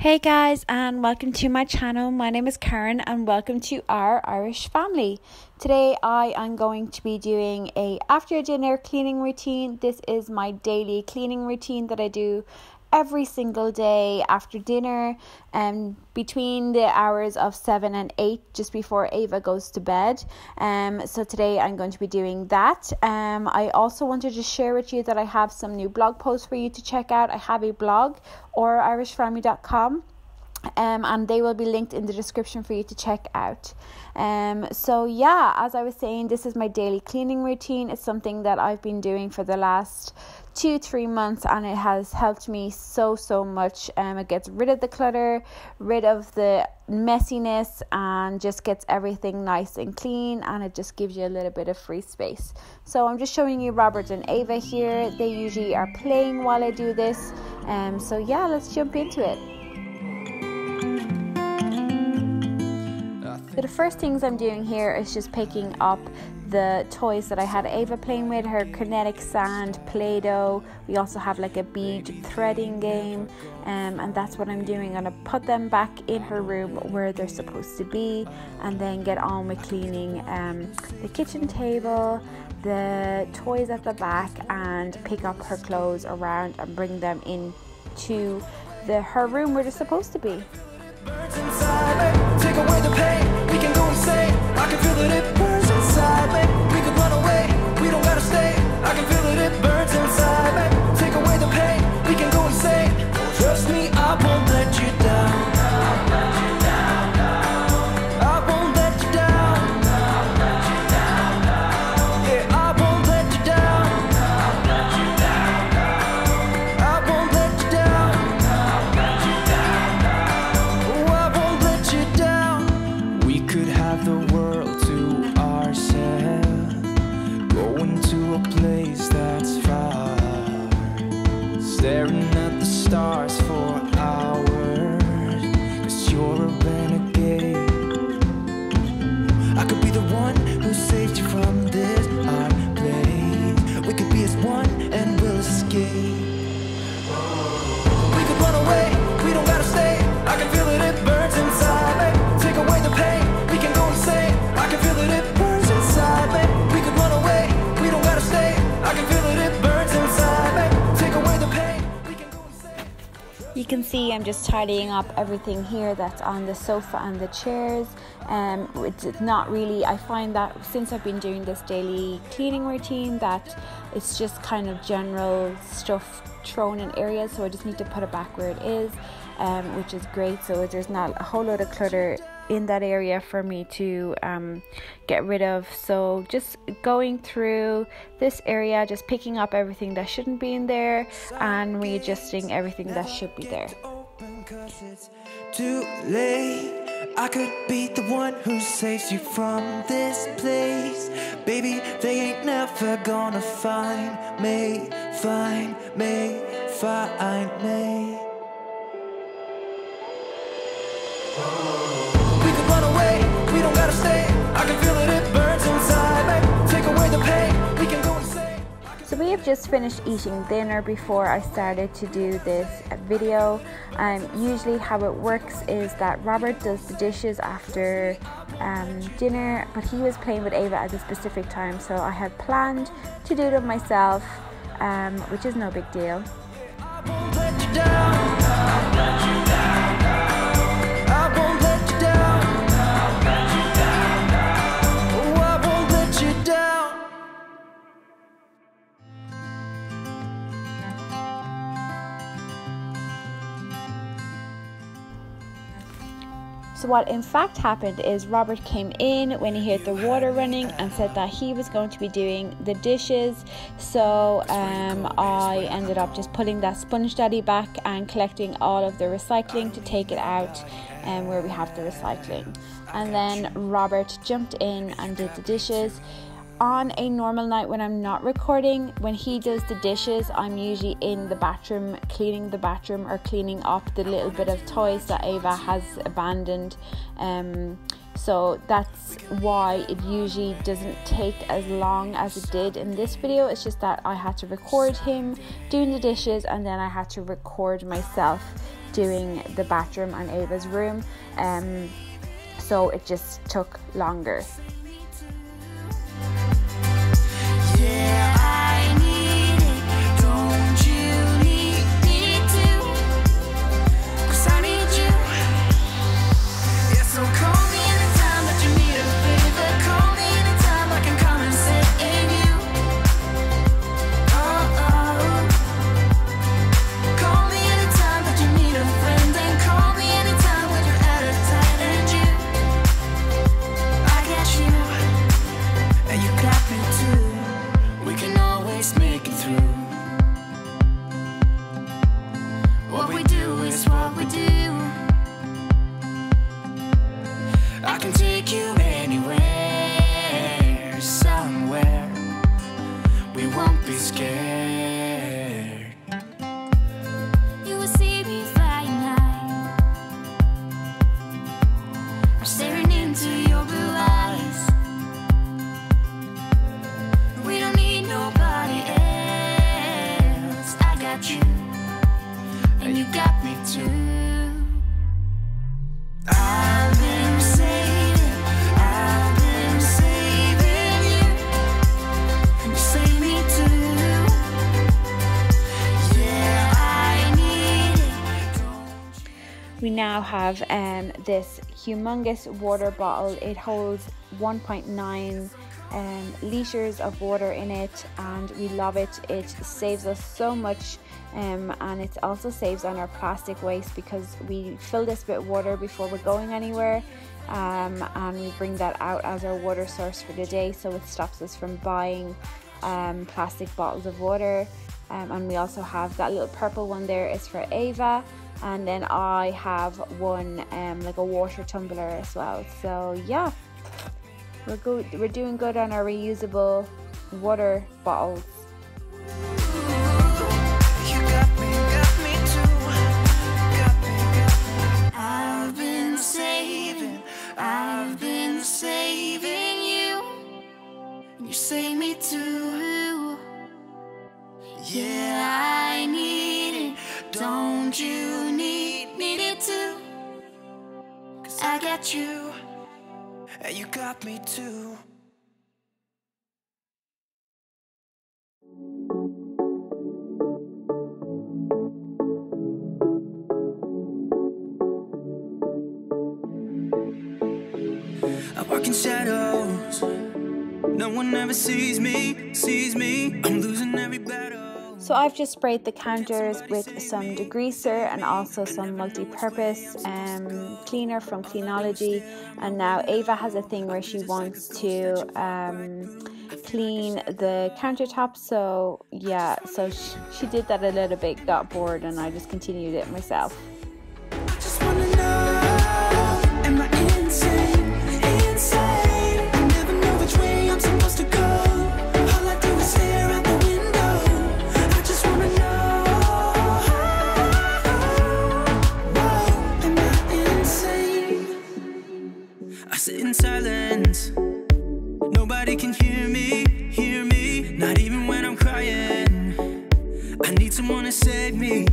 Hey guys, and welcome to my channel. My name is Karen and welcome to our Irish family. Today I am going to be doing a after dinner cleaning routine. This is my daily cleaning routine that I do every single day after dinner between the hours of 7 and 8, just before Ava goes to bed. So today I'm going to be doing that. I also wanted to share with you that I have some new blog posts for you to check out. I have a blog, orishfamily.com. And they will be linked in the description for you to check out. So yeah, as I was saying, this is my daily cleaning routine. It's something that I've been doing for the last 2-3 months, and it has helped me so much. It gets rid of the clutter, rid of the messiness, and just gets everything nice and clean, and it just gives you a little bit of free space. So I'm just showing you Robert and Ava here. They usually are playing while I do this. So yeah, let's jump into it. So the first things I'm doing here is just picking up the toys that I had Ava playing with, her kinetic sand, Play-Doh. We also have like a bead threading game, and that's what I'm doing. I'm going to put them back in her room where they're supposed to be, and then get on with cleaning the kitchen table, the toys at the back, and pick up her clothes around and bring them into her room where they're supposed to be. Burns inside me, take away the pain, we can go insane. I can feel that it burns inside me. We could run away, we don't gotta stay. I can feel that it burns inside me. Take away the pain, we can go insane. Trust me, I won't let you down. I won't let you down. I won't let you down. Yeah, I won't let you down. I won't let you down. The world to ourselves, going to a place that's far, staring at the stars for hours, 'cause you're a renegade. I could be the one who saved you from this hard place. We could be as one and we'll escape. We could run away, we don't gotta stay. I can feel it, it burns inside me. Take away the pain, we can go insane. I can feel it, it burns inside me. We could run away, we don't gotta stay. I can feel it, it burns inside me. Take away the pain, we can go insane. You can see I'm just tidying up everything here that's on the sofa and the chairs. It's not really, I find that since I've been doing this daily cleaning routine, that it's just kind of general stuff thrown in areas, so I just need to put it back where it is, which is great. So there's not a whole lot of clutter in that area for me to get rid of. So just going through this area, just picking up everything that shouldn't be in there and readjusting everything that should be there. Too late. I could be the one who saves you from this place. Baby, they ain't never gonna find me, find me, find me. We could run away, we don't gotta stay. I can feel it, it burns inside me. Take away the pain, we can go insane. So we have just finished eating dinner before I started to do this video. Usually how it works is that Robert does the dishes after dinner, but he was playing with Ava at a specific time, so I had planned to do them myself, which is no big deal. I won't let you down. I won't let you down. I won't let you down. Oh, I won't let you down. So what in fact happened is Robert came in when he heard the water running and said that he was going to be doing the dishes. So I ended up just putting that sponge daddy back and collecting all of the recycling to take it out where we have the recycling. And then Robert jumped in and did the dishes. On a normal night when I'm not recording, when he does the dishes, I'm usually in the bathroom cleaning the bathroom or cleaning up the little bit of toys that Ava has abandoned. So that's why it usually doesn't take as long as it did in this video. It's just that I had to record him doing the dishes and then I had to record myself doing the bathroom and Ava's room, so it just took longer. We now have this humongous water bottle. It holds 1.9 liters of water in it, and we love it. It saves us so much, and it also saves on our plastic waste because we fill this with water before we're going anywhere, and we bring that out as our water source for the day, so it stops us from buying plastic bottles of water. And we also have that little purple one there is for Ava, and then I have one like a water tumbler as well. So yeah, we're doing good on our reusable water bottles. I've been saving you, and you save me too. Yeah, I need it. Don't you need it too? 'Cause I got you, and you got me too. I walk in shadows. No one ever sees me. I'm losing every battle. So I've just sprayed the counters with some degreaser and also some multi-purpose cleaner from Cleanology, and now Ava has a thing where she wants to clean the countertops. So yeah, so she did that a little bit, got bored, and I just continued it myself. I just wanna know, am I insane? I never know which way I'm supposed to go. All I do is stare out the window. I just wanna know, am I insane? I sit in silence. Nobody can hear me, not even when I'm crying. I need someone to save me.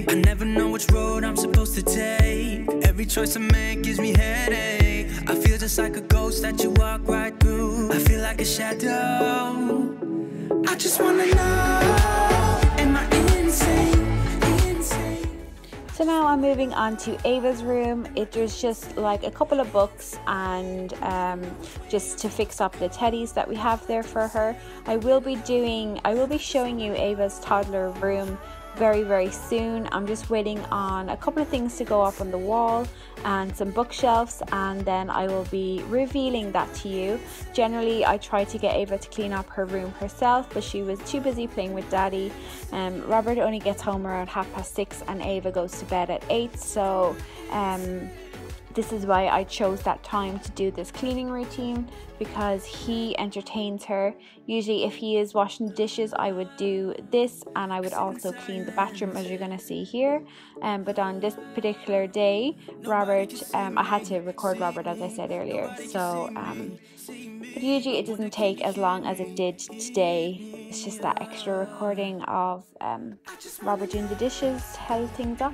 I never know which road I'm supposed to take. Every choice I make gives me headache. I feel just like a ghost that you walk right through. I feel like a shadow. I just wanna know, am I insane? So now I'm moving on to Ava's room. There's just like a couple of books and just to fix up the teddies that we have there for her. I will be showing you Ava's toddler room very, very soon. I'm just waiting on a couple of things to go up on the wall and some bookshelves, and then I will be revealing that to you. Generally, I try to get Ava to clean up her room herself, but she was too busy playing with Daddy. Robert only gets home around 6:30 and Ava goes to bed at 8, so this is why I chose that time to do this cleaning routine, because he entertains her. Usually if he is washing dishes, I would do this, and I would also clean the bathroom, as you're going to see here. But on this particular day, Robert, I had to record Robert, as I said earlier. So, but usually it doesn't take as long as it did today. it's just that extra recording of Robert doing the dishes held things up.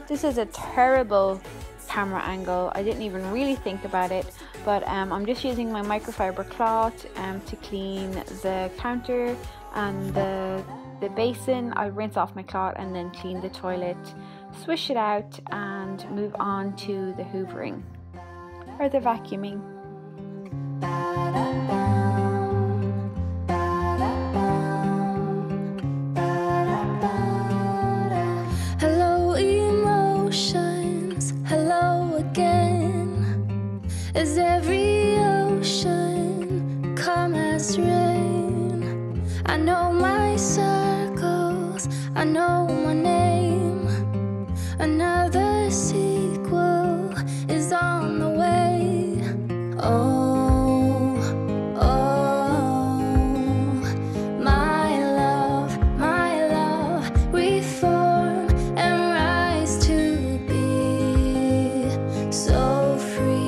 This is a terrible camera angle. I didn't even really think about it, but I'm just using my microfiber cloth to clean the counter and the basin. I'll rinse off my cloth and then clean the toilet, swish it out, and move on to the hoovering or the vacuuming. As every ocean come as rain, I know my circles, I know my name. Another sequel is on the way. Oh, oh, my love, reform and rise to be so free.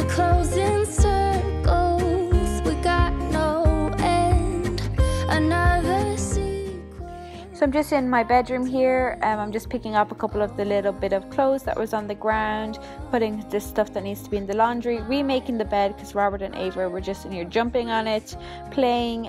Closing circles, we got no end. Another sequel. So I'm just in my bedroom here. I'm just picking up a couple of the little bit of clothes that was on the ground, putting this stuff that needs to be in the laundry, remaking the bed because Robert and Ava were just in here jumping on it, playing,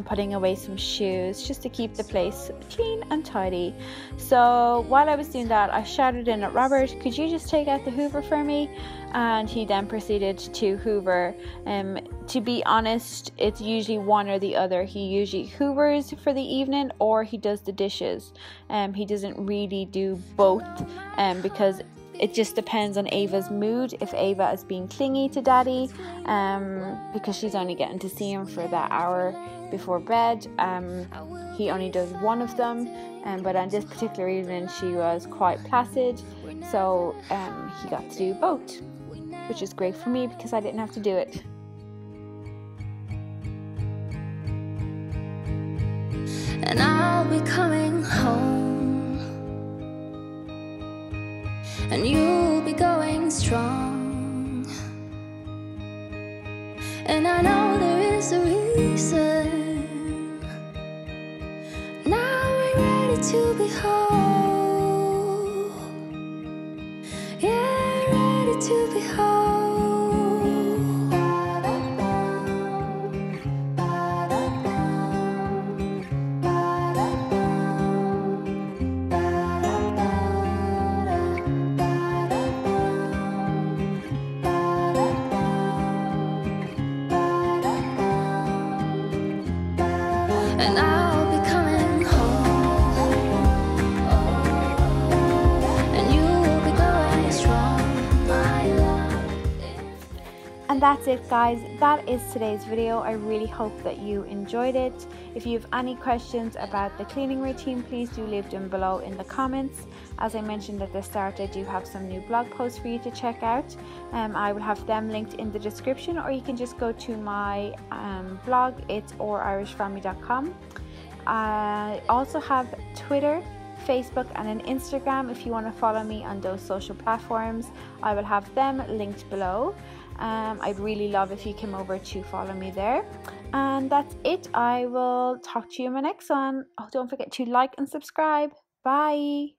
putting away some shoes just to keep the place clean and tidy. So while I was doing that, I shouted in at Robert, could you just take out the hoover for me? And he then proceeded to hoover. To be honest, it's usually one or the other. He usually hoovers for the evening or he does the dishes. He doesn't really do both because it just depends on Ava's mood. If Ava is being clingy to daddy, because she's only getting to see him for that hour before bed, he only does one of them. But on this particular evening, she was quite placid, so he got to do both, which is great for me because I didn't have to do it. And I'll be coming home, and you'll be going strong. And I know there is a reason. Now we're ready to be whole. Yeah, ready to be whole. And I'll be coming home, and you'll be going strong, my love. And that's it, guys. That is today's video. I really hope that you enjoyed it. If you have any questions about the cleaning routine, please do leave them below in the comments. As I mentioned at the start, I do have some new blog posts for you to check out. I will have them linked in the description, or you can just go to my blog. It's ourishfamily.com. I also have Twitter, Facebook and an Instagram. If you want to follow me on those social platforms, I will have them linked below. I'd really love if you came over to follow me there. And that's it. I will talk to you in my next one. Oh, don't forget to like and subscribe. Bye.